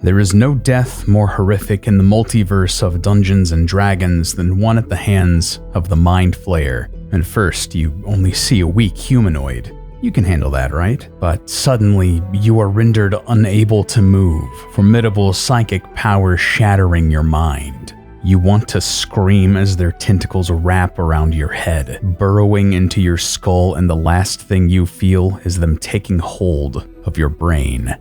There is no death more horrific in the multiverse of Dungeons and Dragons than one at the hands of the Mind Flayer. And first, you only see a weak humanoid. You can handle that, right? But suddenly, you are rendered unable to move, formidable psychic power shattering your mind. You want to scream as their tentacles wrap around your head, burrowing into your skull, and the last thing you feel is them taking hold of your brain.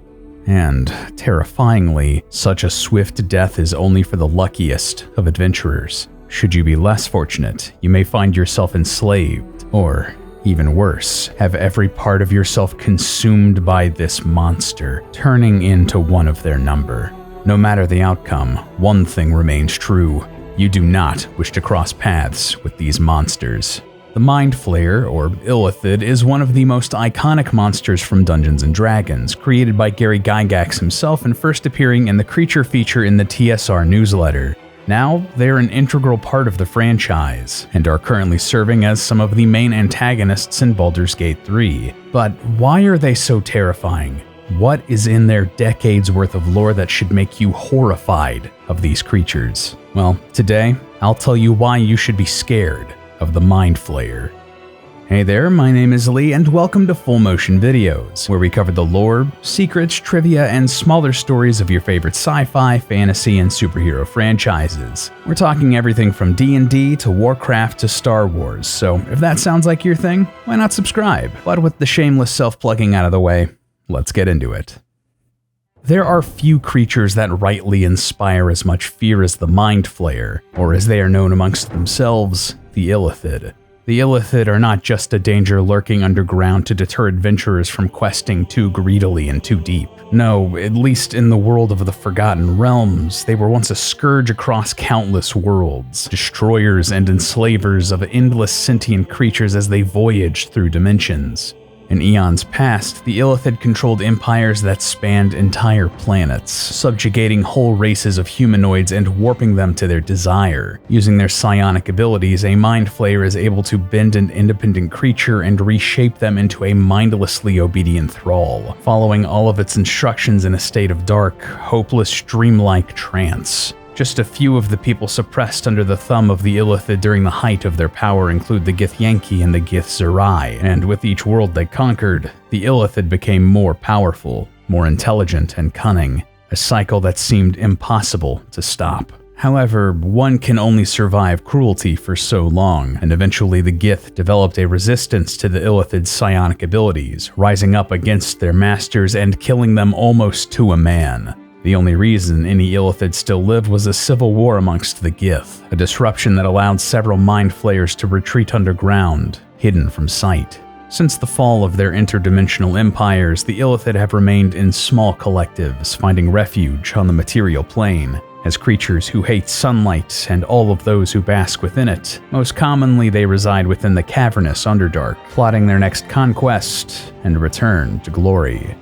And, terrifyingly, such a swift death is only for the luckiest of adventurers. Should you be less fortunate, you may find yourself enslaved, or, even worse, have every part of yourself consumed by this monster, turning into one of their number. No matter the outcome, one thing remains true. You do not wish to cross paths with these monsters. The Mind Flayer, or Illithid, is one of the most iconic monsters from Dungeons & Dragons, created by Gygax himself and first appearing in the creature feature in the TSR newsletter. Now, they're an integral part of the franchise, and are currently serving as some of the main antagonists in Baldur's Gate 3. But why are they so terrifying? What is in their decades worth of lore that should make you horrified of these creatures? Well, today, I'll tell you why you should be scared of the Mind Flayer. Hey there, my name is Lee, and welcome to Full Motion Videos, where we cover the lore, secrets, trivia, and smaller stories of your favorite sci-fi, fantasy, and superhero franchises. We're talking everything from D&D to Warcraft to Star Wars, so if that sounds like your thing, why not subscribe? But with the shameless self-plugging out of the way, let's get into it. There are few creatures that rightly inspire as much fear as the Mind Flayer, or as they are known amongst themselves, the Illithid. The Illithid are not just a danger lurking underground to deter adventurers from questing too greedily and too deep. No, at least in the world of the Forgotten Realms, they were once a scourge across countless worlds, destroyers and enslavers of endless sentient creatures as they voyaged through dimensions. In eons past, the Illithid controlled empires that spanned entire planets, subjugating whole races of humanoids and warping them to their desire. Using their psionic abilities, a Mind Flayer is able to bend an independent creature and reshape them into a mindlessly obedient thrall, following all of its instructions in a state of dark, hopeless, dreamlike trance. Just a few of the people suppressed under the thumb of the Illithid during the height of their power include the Githyanki and the Githzerai, and with each world they conquered, the Illithid became more powerful, more intelligent and cunning, a cycle that seemed impossible to stop. However, one can only survive cruelty for so long, and eventually the Gith developed a resistance to the Illithid's psionic abilities, rising up against their masters and killing them almost to a man. The only reason any Illithid still lived was a civil war amongst the Gith, a disruption that allowed several Mind Flayers to retreat underground, hidden from sight. Since the fall of their interdimensional empires, the Illithid have remained in small collectives, finding refuge on the material plane, as creatures who hate sunlight and all of those who bask within it. Most commonly, they reside within the cavernous Underdark, plotting their next conquest and return to glory.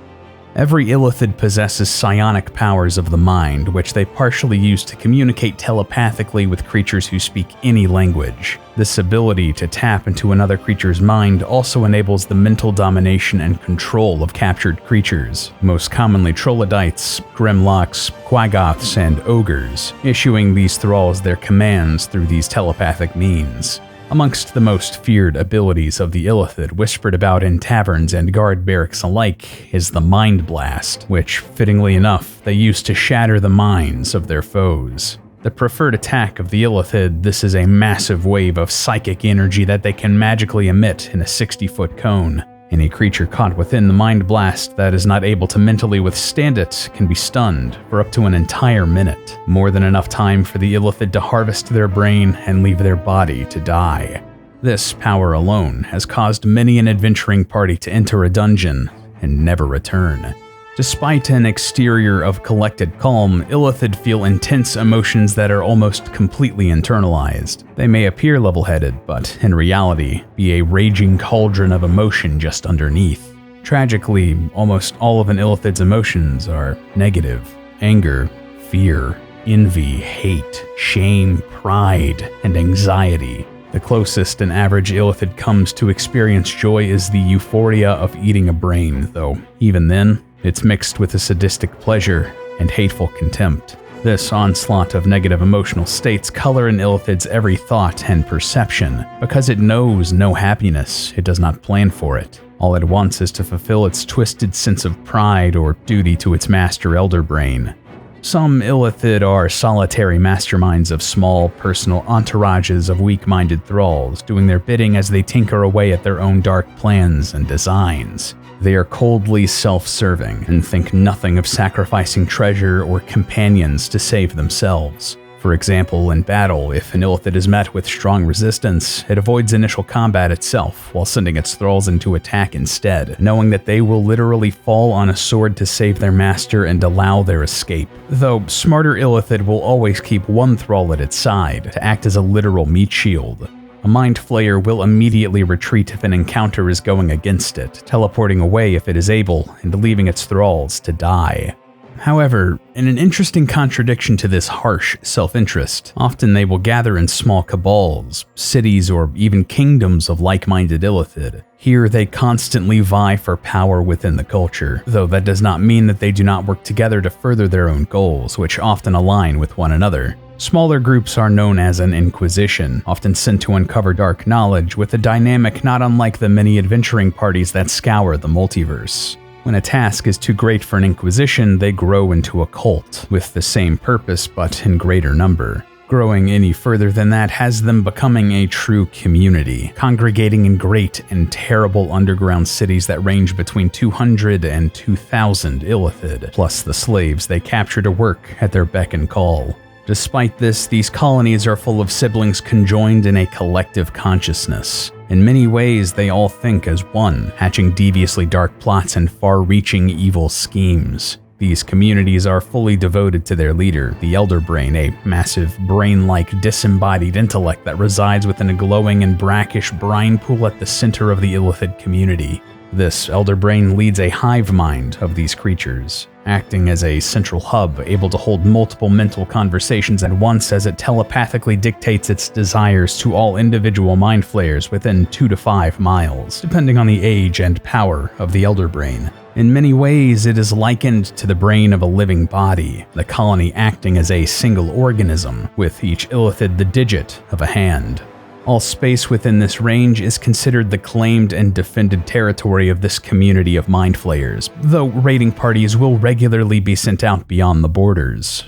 Every Illithid possesses psionic powers of the mind, which they partially use to communicate telepathically with creatures who speak any language. This ability to tap into another creature's mind also enables the mental domination and control of captured creatures, most commonly troglodytes, grimlocks, quaggoths, and ogres, issuing these thralls their commands through these telepathic means. Amongst the most feared abilities of the Illithid, whispered about in taverns and guard barracks alike, is the Mind Blast, which, fittingly enough, they use to shatter the minds of their foes. The preferred attack of the Illithid, this is a massive wave of psychic energy that they can magically emit in a 60-foot cone. Any creature caught within the Mind Blast that is not able to mentally withstand it can be stunned for up to an entire minute, more than enough time for the Illithid to harvest their brain and leave their body to die. This power alone has caused many an adventuring party to enter a dungeon and never return. Despite an exterior of collected calm, Illithid feel intense emotions that are almost completely internalized. They may appear level-headed, but in reality, be a raging cauldron of emotion just underneath. Tragically, almost all of an Illithid's emotions are negative: anger, fear, envy, hate, shame, pride, and anxiety. The closest an average Illithid comes to experience joy is the euphoria of eating a brain, though even then, it's mixed with a sadistic pleasure and hateful contempt. This onslaught of negative emotional states color an illithid's every thought and perception. Because it knows no happiness, it does not plan for it. All it wants is to fulfill its twisted sense of pride or duty to its master elder brain. Some illithid are solitary masterminds of small, personal entourages of weak-minded thralls, doing their bidding as they tinker away at their own dark plans and designs. They are coldly self-serving and think nothing of sacrificing treasure or companions to save themselves. For example, in battle, if an illithid is met with strong resistance, it avoids initial combat itself while sending its thralls into attack instead, knowing that they will literally fall on a sword to save their master and allow their escape. Though smarter illithid will always keep one thrall at its side to act as a literal meat shield. A Mind Flayer will immediately retreat if an encounter is going against it, teleporting away if it is able and leaving its thralls to die. However, in an interesting contradiction to this harsh self-interest, often they will gather in small cabals, cities, or even kingdoms of like-minded illithid. Here they constantly vie for power within the culture, though that does not mean that they do not work together to further their own goals, which often align with one another. Smaller groups are known as an inquisition, often sent to uncover dark knowledge, with a dynamic not unlike the many adventuring parties that scour the multiverse. When a task is too great for an inquisition, they grow into a cult, with the same purpose but in greater number. Growing any further than that has them becoming a true community, congregating in great and terrible underground cities that range between 200 and 2,000 illithid, plus the slaves they capture to work at their beck and call. Despite this, these colonies are full of siblings conjoined in a collective consciousness. In many ways, they all think as one, hatching deviously dark plots and far-reaching evil schemes. These communities are fully devoted to their leader, the Elder Brain, a massive, brain-like, disembodied intellect that resides within a glowing and brackish brine pool at the center of the illithid community. This Elder Brain leads a hive mind of these creatures, acting as a central hub able to hold multiple mental conversations at once as it telepathically dictates its desires to all individual Mind Flayers within 2 to 5 miles, depending on the age and power of the Elder Brain. In many ways, it is likened to the brain of a living body, the colony acting as a single organism, with each illithid the digit of a hand. All space within this range is considered the claimed and defended territory of this community of Mind Flayers, though raiding parties will regularly be sent out beyond the borders.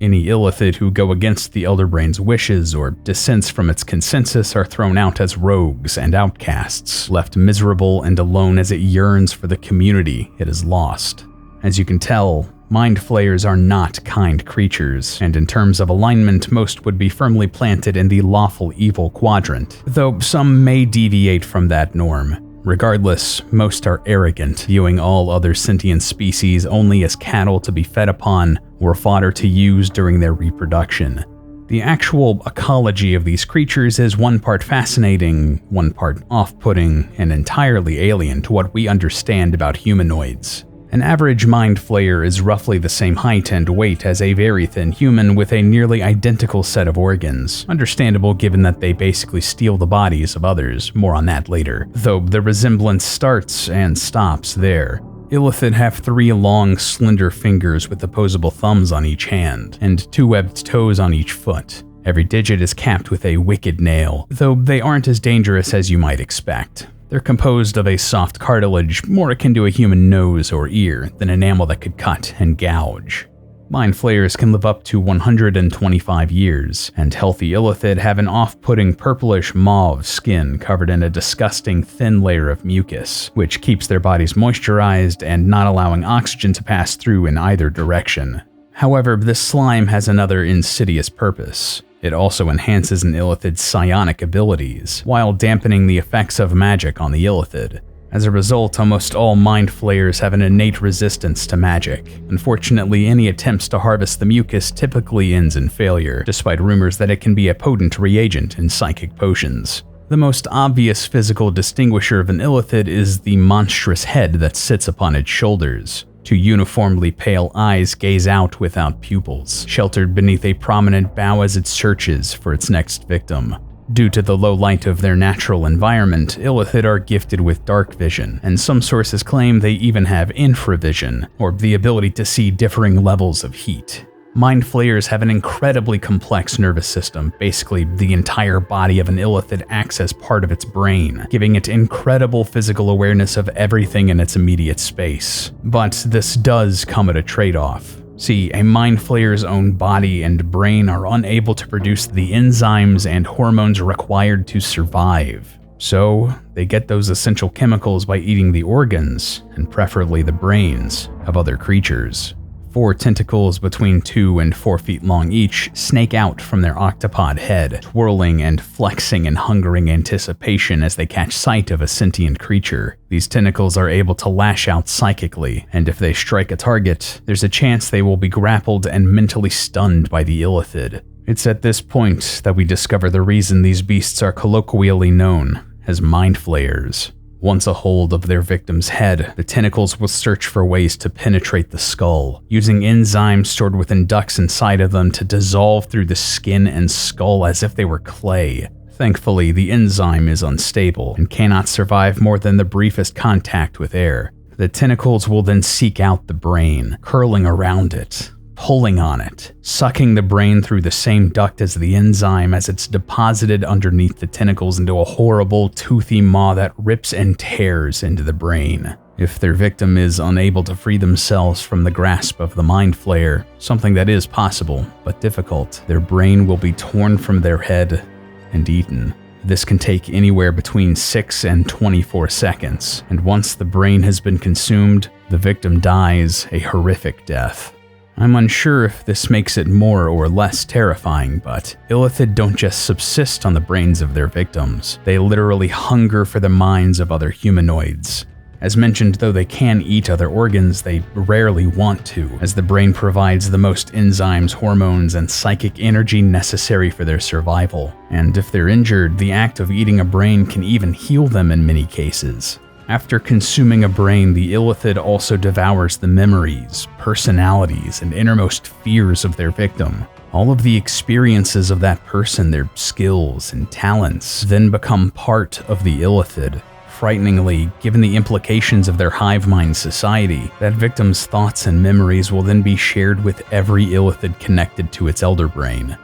Any illithid who go against the Elder Brain's wishes or dissents from its consensus are thrown out as rogues and outcasts, left miserable and alone as it yearns for the community it has lost. As you can tell, Mind Flayers are not kind creatures, and in terms of alignment, most would be firmly planted in the lawful evil quadrant, though some may deviate from that norm. Regardless, most are arrogant, viewing all other sentient species only as cattle to be fed upon or fodder to use during their reproduction. The actual ecology of these creatures is one part fascinating, one part off-putting, and entirely alien to what we understand about humanoids. An average Mind Flayer is roughly the same height and weight as a very thin human with a nearly identical set of organs, understandable given that they basically steal the bodies of others, more on that later, though the resemblance starts and stops there. Illithid have 3 long, slender fingers with opposable thumbs on each hand, and 2 webbed toes on each foot. Every digit is capped with a wicked nail, though they aren't as dangerous as you might expect. They're composed of a soft cartilage, more akin to a human nose or ear than enamel that could cut and gouge. Mind Flayers can live up to 125 years, and healthy illithid have an off-putting purplish mauve skin covered in a disgusting thin layer of mucus, which keeps their bodies moisturized and not allowing oxygen to pass through in either direction. However, this slime has another insidious purpose. It also enhances an illithid's psionic abilities, while dampening the effects of magic on the illithid. As a result, almost all Mind Flayers have an innate resistance to magic. Unfortunately, any attempts to harvest the mucus typically ends in failure, despite rumors that it can be a potent reagent in psychic potions. The most obvious physical distinguisher of an illithid is the monstrous head that sits upon its shoulders. 2 uniformly pale eyes gaze out without pupils, sheltered beneath a prominent bow as it searches for its next victim. Due to the low light of their natural environment, Illithid are gifted with dark vision, and some sources claim they even have infravision, or the ability to see differing levels of heat. Mind Flayers have an incredibly complex nervous system. Basically, the entire body of an Illithid acts as part of its brain, giving it incredible physical awareness of everything in its immediate space. But this does come at a trade-off. See, a Mind Flayer's own body and brain are unable to produce the enzymes and hormones required to survive. So, they get those essential chemicals by eating the organs, and preferably the brains, of other creatures. 4 tentacles between 2 and 4 feet long each snake out from their octopod head, twirling and flexing in hungering anticipation as they catch sight of a sentient creature. These tentacles are able to lash out psychically, and if they strike a target, there's a chance they will be grappled and mentally stunned by the Illithid. It's at this point that we discover the reason these beasts are colloquially known as Mind Flayers. Once a hold of their victim's head, the tentacles will search for ways to penetrate the skull, using enzymes stored within ducts inside of them to dissolve through the skin and skull as if they were clay. Thankfully, the enzyme is unstable and cannot survive more than the briefest contact with air. The tentacles will then seek out the brain, curling around it, pulling on it, sucking the brain through the same duct as the enzyme as it's deposited underneath the tentacles into a horrible, toothy maw that rips and tears into the brain. If their victim is unable to free themselves from the grasp of the Mind Flayer, something that is possible but difficult, their brain will be torn from their head and eaten. This can take anywhere between 6 and 24 seconds, and once the brain has been consumed, the victim dies a horrific death. I'm unsure if this makes it more or less terrifying, but Illithid don't just subsist on the brains of their victims. They literally hunger for the minds of other humanoids. As mentioned, though they can eat other organs, they rarely want to, as the brain provides the most enzymes, hormones, and psychic energy necessary for their survival. And if they're injured, the act of eating a brain can even heal them in many cases. After consuming a brain, the Illithid also devours the memories, personalities, and innermost fears of their victim. All of the experiences of that person, their skills and talents, then become part of the Illithid. Frighteningly, given the implications of their hive mind society, that victim's thoughts and memories will then be shared with every Illithid connected to its elder brain.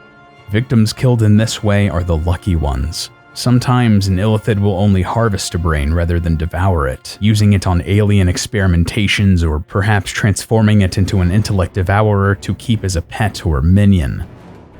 Victims killed in this way are the lucky ones. Sometimes an Illithid will only harvest a brain rather than devour it, using it on alien experimentations or perhaps transforming it into an intellect devourer to keep as a pet or minion.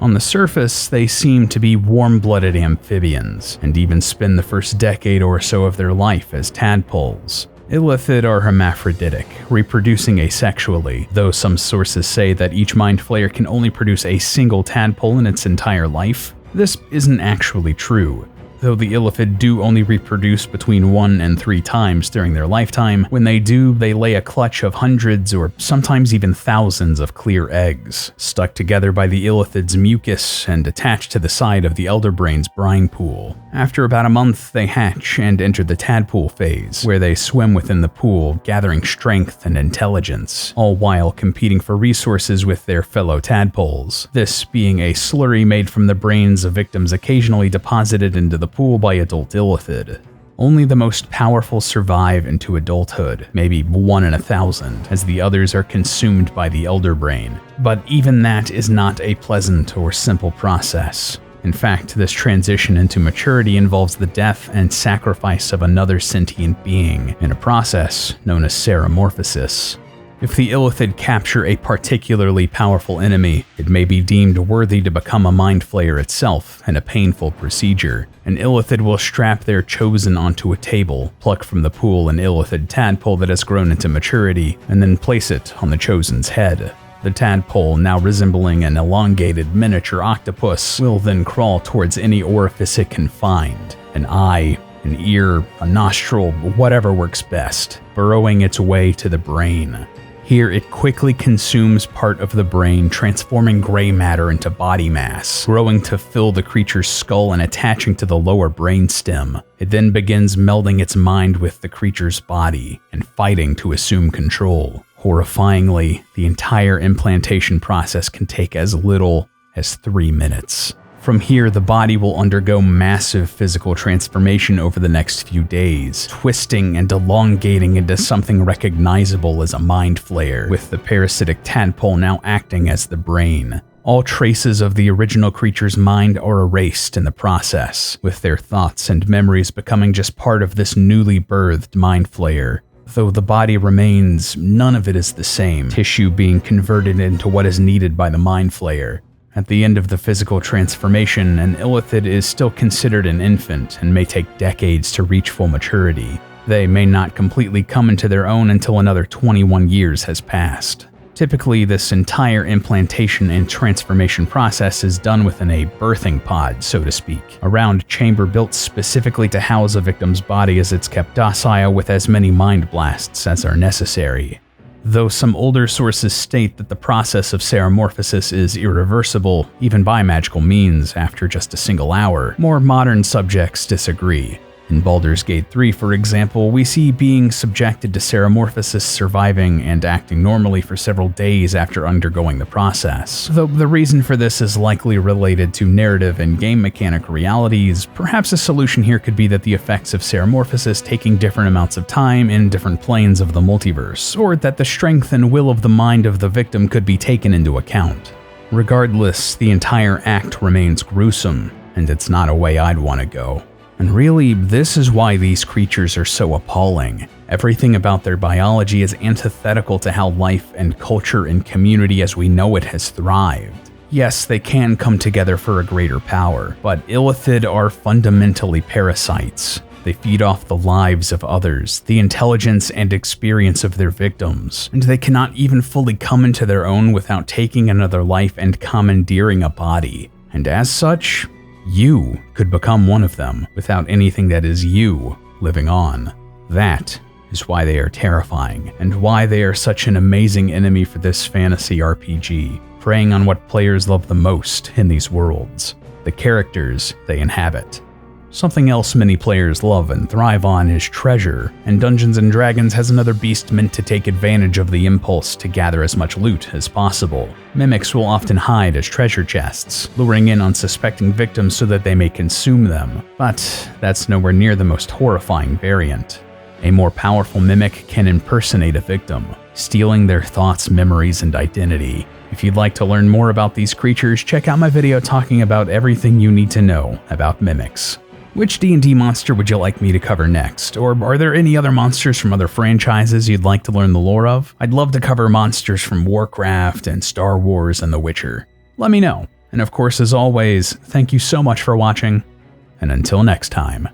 On the surface, they seem to be warm-blooded amphibians, and even spend the first decade or so of their life as tadpoles. Illithid are hermaphroditic, reproducing asexually, though some sources say that each Mind Flayer can only produce a single tadpole in its entire life. This isn't actually true. Though the Illithid do only reproduce between 1 and 3 times during their lifetime, when they do, they lay a clutch of hundreds or sometimes even thousands of clear eggs, stuck together by the Illithid's mucus and attached to the side of the elder brain's brine pool. After about a month, they hatch and enter the tadpole phase, where they swim within the pool, gathering strength and intelligence, all while competing for resources with their fellow tadpoles, this being a slurry made from the brains of victims occasionally deposited into the pool by adult Illithid. Only the most powerful survive into adulthood, maybe 1 in 1,000, as the others are consumed by the elder brain. But even that is not a pleasant or simple process. In fact, this transition into maturity involves the death and sacrifice of another sentient being, in a process known as seramorphosis. If the Illithid capture a particularly powerful enemy, it may be deemed worthy to become a Mind Flayer itself in a painful procedure. An Illithid will strap their chosen onto a table, pluck from the pool an Illithid tadpole that has grown into maturity, and then place it on the chosen's head. The tadpole, now resembling an elongated miniature octopus, will then crawl towards any orifice it can find, an eye, an ear, a nostril, whatever works best, burrowing its way to the brain. Here, it quickly consumes part of the brain, transforming gray matter into body mass, growing to fill the creature's skull and attaching to the lower brainstem. It then begins melding its mind with the creature's body and fighting to assume control. Horrifyingly, the entire implantation process can take as little as 3 minutes. From here, the body will undergo massive physical transformation over the next few days, twisting and elongating into something recognizable as a Mind Flayer, with the parasitic tadpole now acting as the brain. All traces of the original creature's mind are erased in the process, with their thoughts and memories becoming just part of this newly birthed Mind Flayer. Though the body remains, none of it is the same, tissue being converted into what is needed by the Mind Flayer. At the end of the physical transformation, an illithid is still considered an infant and may take decades to reach full maturity. They may not completely come into their own until another 21 years has passed. Typically, this entire implantation and transformation process is done within a birthing pod, so to speak, a round chamber built specifically to house a victim's body as it's kept docile with as many mind blasts as are necessary. Though some older sources state that the process of seramorphosis is irreversible, even by magical means, after just a single hour, more modern subjects disagree. In Baldur's Gate 3, for example, we see beings subjected to seramorphosis surviving and acting normally for several days after undergoing the process. Though the reason for this is likely related to narrative and game mechanic realities, perhaps a solution here could be that the effects of seramorphosis taking different amounts of time in different planes of the multiverse, or that the strength and will of the mind of the victim could be taken into account. Regardless, the entire act remains gruesome, and it's not a way I'd want to go. And really, this is why these creatures are so appalling. Everything about their biology is antithetical to how life and culture and community as we know it has thrived. Yes, they can come together for a greater power, but illithid are fundamentally parasites. They feed off the lives of others, the intelligence and experience of their victims, and they cannot even fully come into their own without taking another life and commandeering a body. And as such, you could become one of them without anything that is you living on. That is why they are terrifying, and why they are such an amazing enemy for this fantasy RPG, preying on what players love the most in these worlds, the characters they inhabit. Something else many players love and thrive on is treasure, and Dungeons & Dragons has another beast meant to take advantage of the impulse to gather as much loot as possible. Mimics will often hide as treasure chests, luring in unsuspecting victims so that they may consume them, but that's nowhere near the most horrifying variant. A more powerful mimic can impersonate a victim, stealing their thoughts, memories, and identity. If you'd like to learn more about these creatures, check out my video talking about everything you need to know about mimics. Which D&D monster would you like me to cover next? Or are there any other monsters from other franchises you'd like to learn the lore of? I'd love to cover monsters from Warcraft and Star Wars and The Witcher. Let me know. And of course, as always, thank you so much for watching, and until next time.